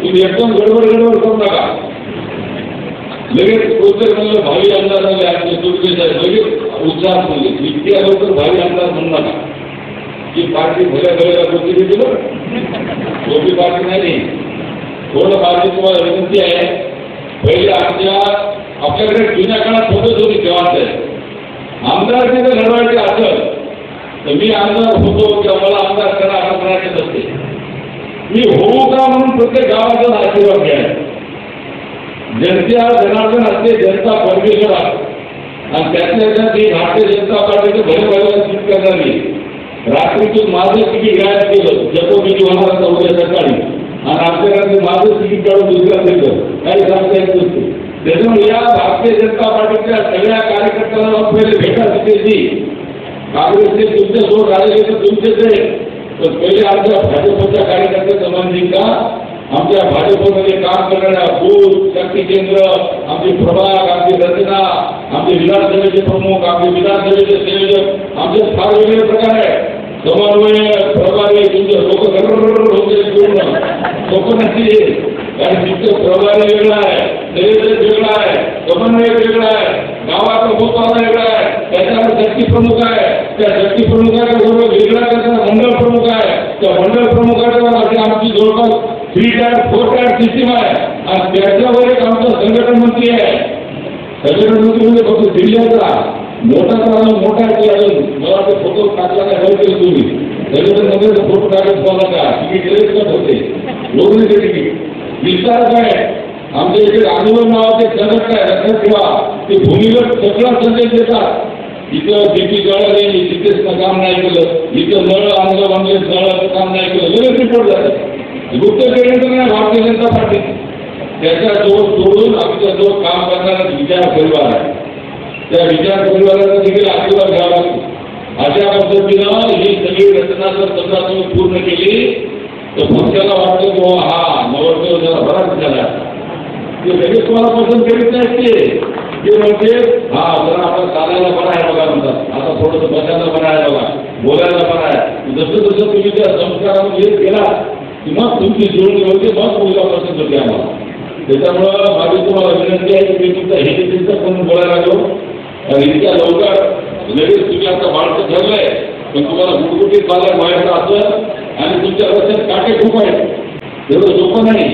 तुम्ही एकदम गडबड करू नका. लगेच कोणत्या म्हणलं भावी आमदार झाले आमचे तुर्के साहेब लगेच उत्साह म्हणजे इतक्या लवकर भावी आमदार म्हणू नका. ही पार्टी भल्या भल्याला गोष्टी देते बरं, सोपी पार्टी नाही. थोडं पार्टी तुम्हाला विनंती आहे. पहिले आपल्याकडे जुन्या काळात होतच होती जबाबदारी. आमदार जर लढवायचे असेल तर मी आमदार होतो किंवा मला आमदार करा असं म्हणायचं नसते. मी होऊ का म्हणून प्रत्येक गावाचा आशीर्वाद घ्यायचा. जनता जनार्दन असते, जनता परमेश्वर असते आणि त्यातल्या ती भारतीय जनता पार्टीचं भले भल्याला सीट करणार नाही. रात्रीतून माझं तिकीट गायब केलं जपोमिती होणार उद्या सकाळी आणि आमच्याकडे माझं तिकीट काढून दुसऱ्या देतं काही सांगता येत नसते. त्याच्यामुळे या भारतीय जनता पार्टीच्या सगळ्या कार्यकर्त्यांना पहिले भेटा दिली. काँग्रेसचे तुमच्यासोबत राहिले तर तुमचेच आहे, पण पहिले आमच्या भाजपच्या कार्यकर्त्याचं मन जिंका. आमच्या भाजपमध्ये काम करणाऱ्या बूथ शक्ती केंद्र, आमची प्रभाग, आमची रचना, आमचे विधानसभेचे प्रमुख, आमचे विधानसभेचे संयोजक, आमचे फार वेगळे प्रकार आहे. समन्वय प्रभारी तुमचे लोक होते पूर्ण लोक नसते कारण तिथं प्रभारी वेगळा आहे, संयोजक वेगळा आहे, समन्वय वेगळा आहे, गावाचा भूतवाला वेगळा आहे, त्याच्यावर शक्ती प्रमुख आहे, त्या शक्ती प्रमुखाच्या बरोबर वेगळा त्याचा मंडळ प्रमुख आहे, त्या मंडळ प्रमुखाच्या आमची जवळपास 3 टायर 4 टायर सिस्टीम आहे आणि त्याच्यावर एक आमचा संघटन मंत्री आहे. संघटन मंत्री म्हणजे फक्त जिल्ह्याचा मोठा अजून मला ते फोटो टाकला काय केलं तुम्ही संघटन मंत्र्याचा फोटो टाकत बोला का तिकीट लगेच होते लोकनेचे तिकीट विस्तार काय आमच्या इकडे आंदोलन नावाचे संघटन आहे. लक्षात ठेवा ते भूमीवर सगळा संदेश देतात. इथं डीपी जळलं नाही, तिथेच काम नाही केलं, इथं नळ आणलं म्हणजे नळाचं काम नाही केलं, लगेच रिपोर्ट झाले. गुप्त केंद्र नाही भारतीय जनता पार्टी त्याच्याजवळ सोडून आमच्याजवळ काम करणारा विचार परिवार आहे. त्या विचार परिवाराचा देखील आशीर्वाद घ्यावा लागतो. अशा पद्धतीनं ही सगळी रचना जर समजा तुम्ही पूर्ण केली तर पक्षाला वाटतं की हा नवरदेव जरा बराच झाला. ते लगेच तुम्हाला पसंत करीत नाही. ते म्हणते हा जरा आपण चालायला बरं आहे बघा म्हणतात, आता थोडंसं बसायला बरं आहे बघा, बोलायला बरं आहे. जसं जसं तुम्ही त्या संस्कारामध्ये गेला मग तुमची जुळणी होते, मग मुलगा पसंत होते आम्हाला. त्याच्यामुळं माझी तुम्हाला विनंती आहे की मी तुमचा हे चिंतक म्हणून बोलायला लागलो. आणि इतक्या लवकर लगेच तुम्ही आता बाळचं ठरलंय पण तुम्हाला गुटगुटीत बाजार व्हायचं असेल आणि तुमच्या रस्त्यात काटे खूप आहेत, एवढं सोपं नाही.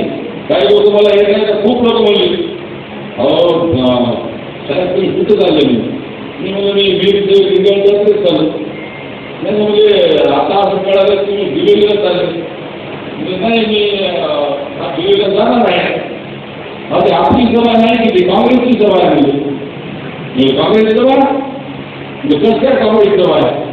काही लोक मला येत नाही तर खूप लोक म्हणले अहो साहेब तुम्ही कुठं चाललं. मी म्हणलं मी रिंगणच चालू नाही म्हणजे आता असं कळालं तुम्ही दिल्लीला चालले. नाही मी दिल्लीला जाणार आहे. आता आपली सभा नाही की काँग्रेसची सभा आहे. म्हणजे काँग्रेस सभा कसं काय काँग्रेस सभा आहे.